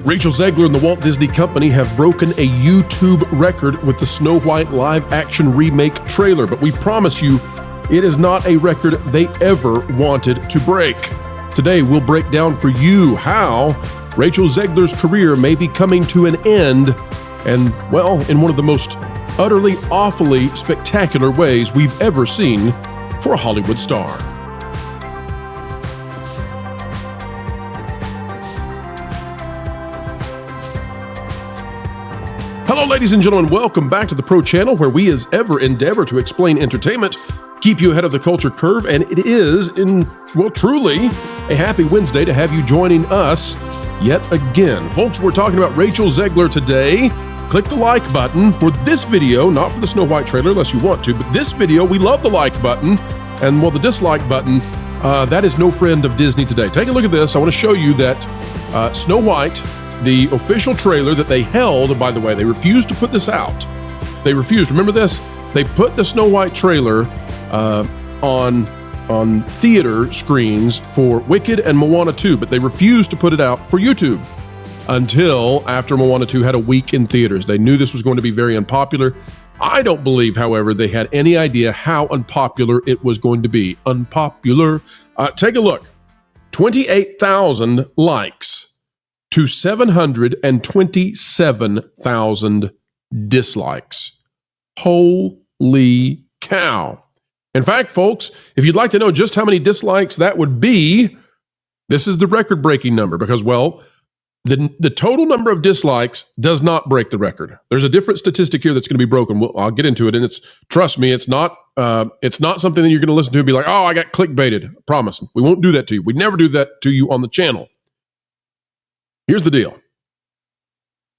Rachel Zegler and the Walt Disney Company have broken a YouTube record with the Snow White live-action remake trailer, but we promise you, it is not a record they ever wanted to break. Today, we'll break down for you how Rachel Zegler's career may be coming to an end, and, well, in one of the most utterly, awfully spectacular ways we've ever seen for a Hollywood star. Hello, ladies and gentlemen. Welcome back to the Pro Channel, where we as ever endeavor to explain entertainment, keep you ahead of the culture curve, and it is, truly a happy Wednesday to have you joining us yet again. Folks, we're talking about Rachel Zegler today. Click the like button for this video, not for the Snow White trailer unless you want to, but this video, we love the like button, and well, the dislike button, that is no friend of Disney today. Take a look at this. I want to show you that Snow White, the official trailer that they held, by the way, they refused to put this out. They refused. Remember this? They put the Snow White trailer on theater screens for Wicked and Moana 2, but they refused to put it out for YouTube until after Moana 2 had a week in theaters. They knew this was going to be very unpopular. I don't believe, however, they had any idea how unpopular it was going to be. Unpopular. Take a look. 28,000 likes to 727,000 dislikes. Holy cow. In fact, folks, if you'd like to know just how many dislikes that would be, this is the record-breaking number because, well, the total number of dislikes does not break the record. There's a different statistic here that's going to be broken. I'll get into it, and trust me, it's not something that you're going to listen to and be like, oh, I got clickbaited. I promise. We won't do that to you. We'd never do that to you on the channel. Here's the deal.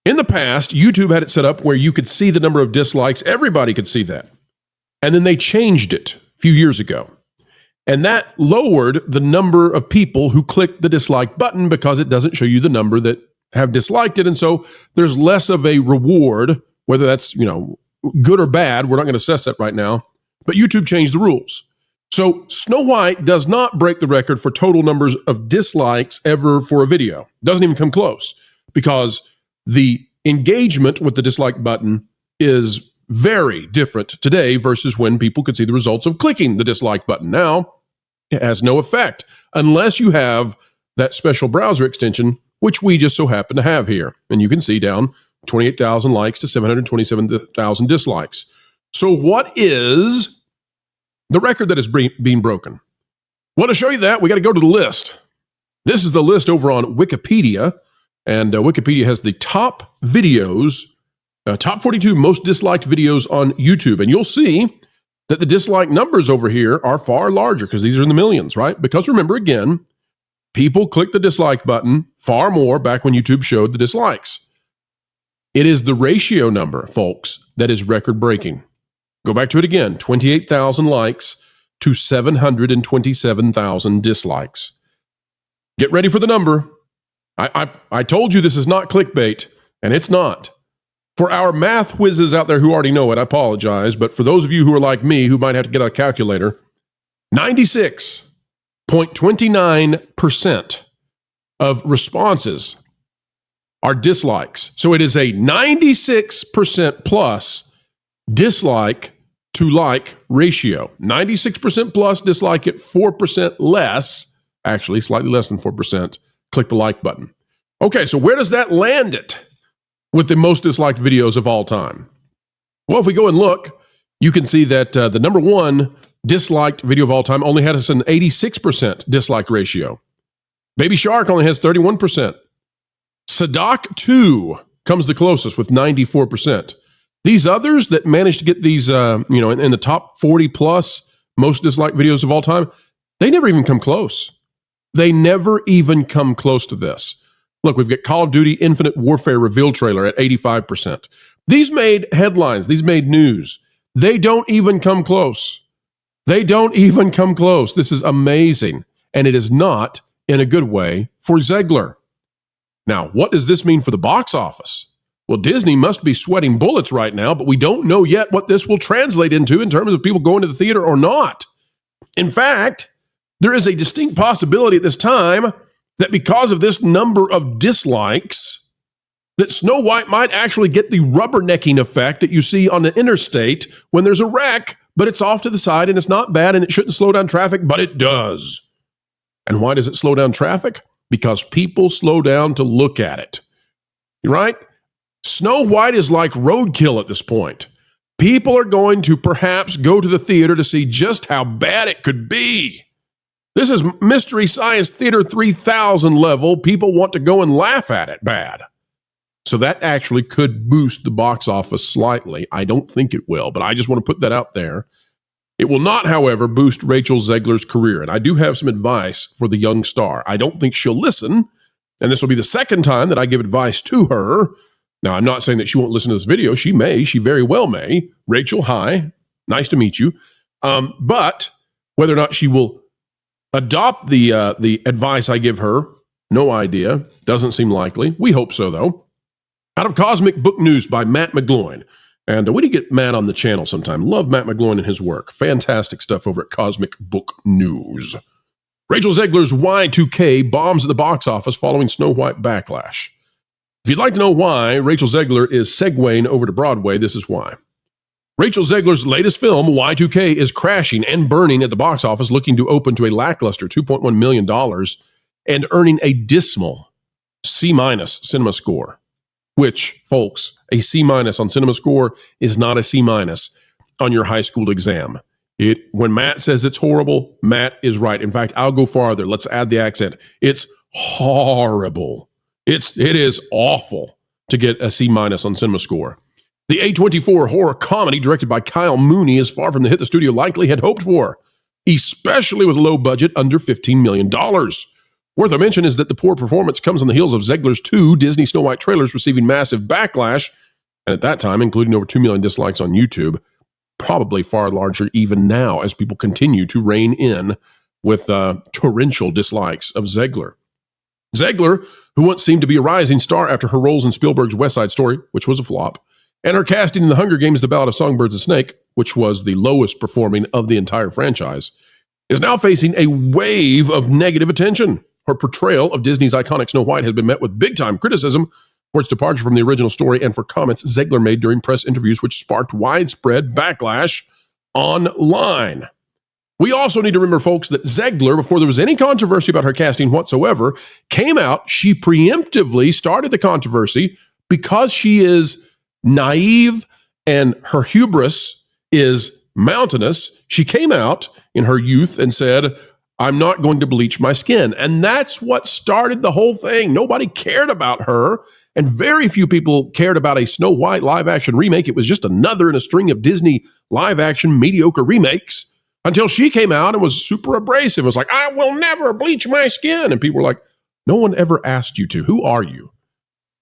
In the past, YouTube had it set up where you could see the number of dislikes. Everybody could see that. And then they changed it a few years ago. And that lowered the number of people who clicked the dislike button because it doesn't show you the number that have disliked it. And so there's less of a reward, whether that's, good or bad. We're not going to assess that right now. But YouTube changed the rules. So Snow White does not break the record for total numbers of dislikes ever for a video. Doesn't even come close because the engagement with the dislike button is very different today versus when people could see the results of clicking the dislike button. Now, it has no effect unless you have that special browser extension, which we just so happen to have here. And you can see down 28,000 likes to 727,000 dislikes. So what is the record that is being broken? Well, to show you that, we got to go to the list. This is the list over on Wikipedia, and Wikipedia has the top videos, top 42 most disliked videos on YouTube, and you'll see that the dislike numbers over here are far larger because these are in the millions, right? Because remember, again, people click the dislike button far more back when YouTube showed the dislikes. It is the ratio number, folks, that is record-breaking. Go back to it again, 28,000 likes to 727,000 dislikes. Get ready for the number. I told you this is not clickbait, and it's not. For our math whizzes out there who already know it, I apologize, but for those of you who are like me who might have to get a calculator, 96.29% of responses are dislikes. So it is a 96% plus dislike to like ratio. 96% plus dislike it, 4% less, actually slightly less than 4%, click the like button. Okay, so where does that land it with the most disliked videos of all time? Well, if we go and look, you can see that the number one disliked video of all time only had us an 86% dislike ratio. Baby Shark only has 31%. Sadak 2 comes the closest with 94%. These others that managed to get these, in the top 40 plus most disliked videos of all time, they never even come close. They never even come close to this. Look, we've got Call of Duty Infinite Warfare reveal trailer at 85%. These made headlines. These made news. They don't even come close. They don't even come close. This is amazing. And it is not in a good way for Zegler. Now, what does this mean for the box office? Well, Disney must be sweating bullets right now, but we don't know yet what this will translate into in terms of people going to the theater or not. In fact, there is a distinct possibility at this time that because of this number of dislikes, that Snow White might actually get the rubbernecking effect that you see on the interstate when there's a wreck, but it's off to the side and it's not bad and it shouldn't slow down traffic, but it does. And why does it slow down traffic? Because people slow down to look at it. Right? Snow White is like roadkill at this point. People are going to perhaps go to the theater to see just how bad it could be. This is Mystery Science Theater 3000 level. People want to go and laugh at it bad. So that actually could boost the box office slightly. I don't think it will, but I just want to put that out there. It will not, however, boost Rachel Zegler's career. And I do have some advice for the young star. I don't think she'll listen. And this will be the second time that I give advice to her. Now, I'm not saying that she won't listen to this video. She may. She very well may. Rachel, hi. Nice to meet you. But whether or not she will adopt the advice I give her, no idea. Doesn't seem likely. We hope so, though. Out of Cosmic Book News by Matt McGloin. And we need to get Matt on the channel sometime. Love Matt McGloin and his work. Fantastic stuff over at Cosmic Book News. Rachel Zegler's Y2K bombs at the box office following Snow White backlash. If you'd like to know why Rachel Zegler is segueing over to Broadway, this is why. Rachel Zegler's latest film, Y2K, is crashing and burning at the box office, looking to open to a lackluster $2.1 million and earning a dismal C- cinema score. Which, folks, a C- on cinema score is not a C- on your high school exam. When Matt says it's horrible, Matt is right. In fact, I'll go farther. Let's add the accent. It's horrible. It is awful to get a C- on cinema score. The A24 horror comedy directed by Kyle Mooney is far from the hit the studio likely had hoped for, especially with a low budget under $15 million. Worth a mention is that the poor performance comes on the heels of Zegler's 2 Disney Snow White trailers receiving massive backlash, and at that time, including over 2 million dislikes on YouTube, probably far larger even now as people continue to rein in with torrential dislikes of Zegler. Zegler, who once seemed to be a rising star after her roles in Spielberg's West Side Story, which was a flop, and her casting in The Hunger Games: The Ballad of Songbirds and Snake, which was the lowest performing of the entire franchise, is now facing a wave of negative attention. Her portrayal of Disney's iconic Snow White has been met with big-time criticism for its departure from the original story and for comments Zegler made during press interviews, which sparked widespread backlash online. We also need to remember, folks, that Zegler, before there was any controversy about her casting whatsoever, came out. She preemptively started the controversy because she is naive and her hubris is mountainous. She came out in her youth and said, I'm not going to bleach my skin. And that's what started the whole thing. Nobody cared about her, and very few people cared about a Snow White live-action remake. It was just another in a string of Disney live-action mediocre remakes until she came out and was super abrasive. It was like, I will never bleach my skin. And people were like, no one ever asked you to. Who are you?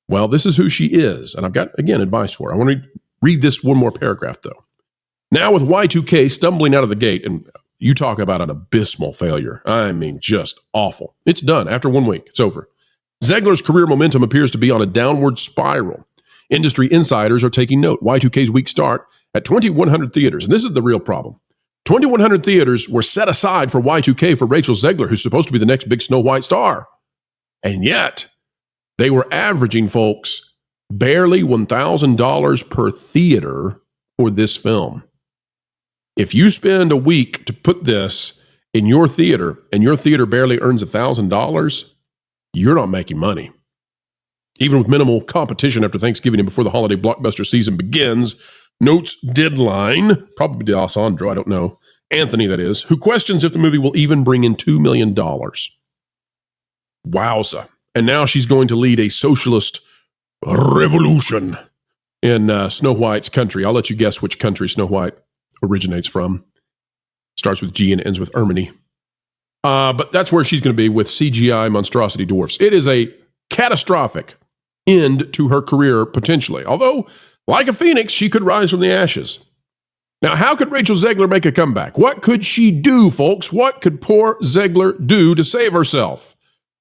Well, this is who she is. And I've got, again, advice for her. I want to read this one more paragraph, though. Now with Y2K stumbling out of the gate, and you talk about an abysmal failure. I mean, just awful. It's done. After 1 week, it's over. Zegler's career momentum appears to be on a downward spiral. Industry insiders are taking note. Y2K's weak start at 2,100 theaters. And this is the real problem. 2,100 theaters were set aside for Y2K for Rachel Zegler, who's supposed to be the next big Snow White star. And yet, they were averaging, folks, barely $1,000 per theater for this film. If you spend a week to put this in your theater and your theater barely earns $1,000, you're not making money. Even with minimal competition after Thanksgiving and before the holiday blockbuster season begins, notes Deadline, probably D'Alessandro, I don't know, Anthony that is, who questions if the movie will even bring in $2 million. Wowza. And now she's going to lead a socialist revolution in Snow White's country. I'll let you guess which country Snow White originates from. Starts with G and ends with Erminy. But that's where she's going to be with CGI monstrosity dwarfs. It is a catastrophic end to her career, potentially. Although, like a phoenix, she could rise from the ashes. Now, how could Rachel Zegler make a comeback? What could she do, folks? What could poor Zegler do to save herself?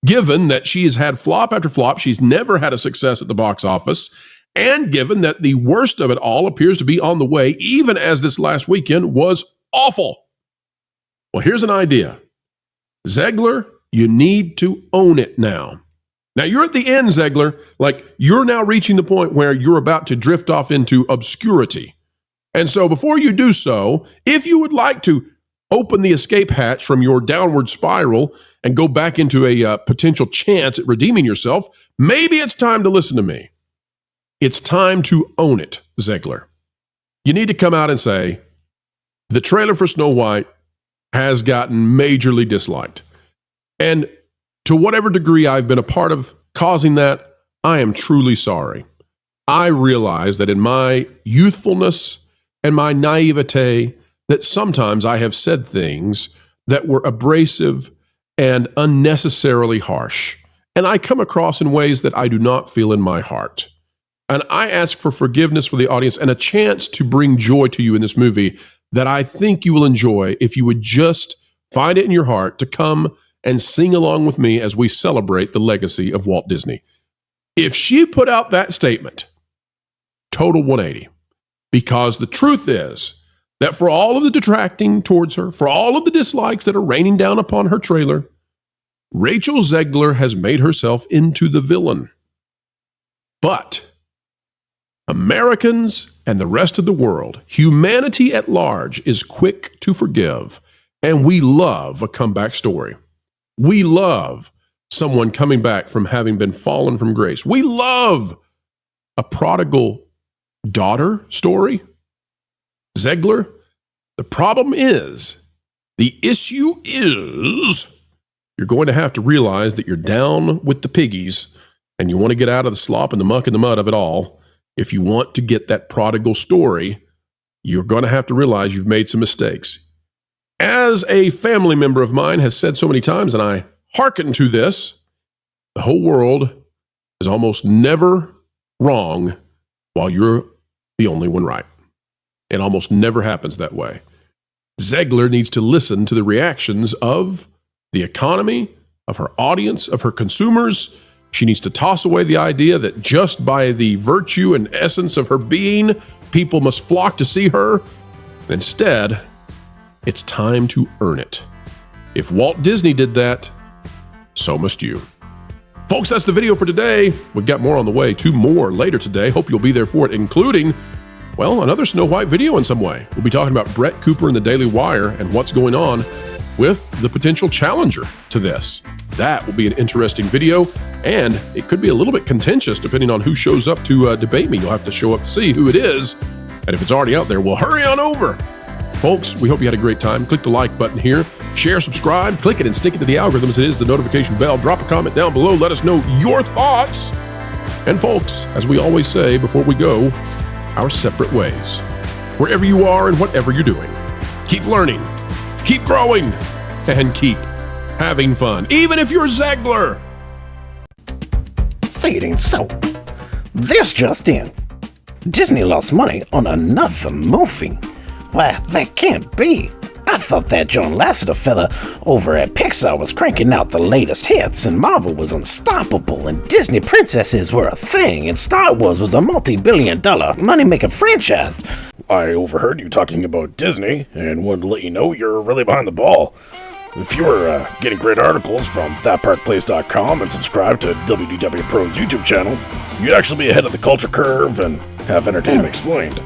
Given that she has had flop after flop, she's never had a success at the box office, and given that the worst of it all appears to be on the way, even as this last weekend was awful. Well, here's an idea. Zegler, you need to own it now. Now, you're at the end, Zegler. Like, you're now reaching the point where you're about to drift off into obscurity. And so before you do so, if you would like to open the escape hatch from your downward spiral and go back into a potential chance at redeeming yourself, maybe it's time to listen to me. It's time to own it, Zegler. You need to come out and say, the trailer for Snow White has gotten majorly disliked. And to whatever degree I've been a part of causing that, I am truly sorry. I realize that in my youthfulness and my naivete, that sometimes I have said things that were abrasive and unnecessarily harsh. And I come across in ways that I do not feel in my heart. And I ask for forgiveness for the audience and a chance to bring joy to you in this movie that I think you will enjoy if you would just find it in your heart to come and sing along with me as we celebrate the legacy of Walt Disney. If she put out that statement, total 180, because the truth is that for all of the detracting towards her, for all of the dislikes that are raining down upon her trailer, Rachel Zegler has made herself into the villain. But Americans and the rest of the world, humanity at large, is quick to forgive, and we love a comeback story. We love someone coming back from having been fallen from grace. We love a prodigal daughter story. Zegler, the problem is, the issue is, you're going to have to realize that you're down with the piggies and you want to get out of the slop and the muck and the mud of it all. If you want to get that prodigal story, you're going to have to realize you've made some mistakes. As a family member of mine has said so many times, and I hearken to this, the whole world is almost never wrong while you're the only one right. It almost never happens that way. Zegler needs to listen to the reactions of the economy, of her audience, of her consumers. She needs to toss away the idea that just by the virtue and essence of her being, people must flock to see her. Instead, it's time to earn it. If Walt Disney did that, so must you. Folks, that's the video for today. We've got more on the way, 2 more later today. Hope you'll be there for it, including, well, another Snow White video in some way. We'll be talking about Brett Cooper and the Daily Wire and what's going on with the potential challenger to this. That will be an interesting video, and it could be a little bit contentious depending on who shows up to debate me. You'll have to show up to see who it is, and if it's already out there, well, hurry on over. Folks, we hope you had a great time. Click the like button here, share, subscribe, click it and stick it to the algorithm as it is the notification bell. Drop a comment down below. Let us know your thoughts. And folks, as we always say before we go, our separate ways. Wherever you are and whatever you're doing, keep learning, keep growing, and keep having fun, even if you're Zegler. Say it ain't so. This just in. Disney lost money on another movie. Why, that can't be. I thought that John Lasseter fella over at Pixar was cranking out the latest hits, and Marvel was unstoppable, and Disney princesses were a thing, and Star Wars was a multi-billion-dollar money-making franchise. I overheard you talking about Disney, and wanted to let you know you're really behind the ball. If you were getting great articles from thatparkplace.com and subscribe to WDW Pro's YouTube channel, you'd actually be ahead of the culture curve and have entertainment explained.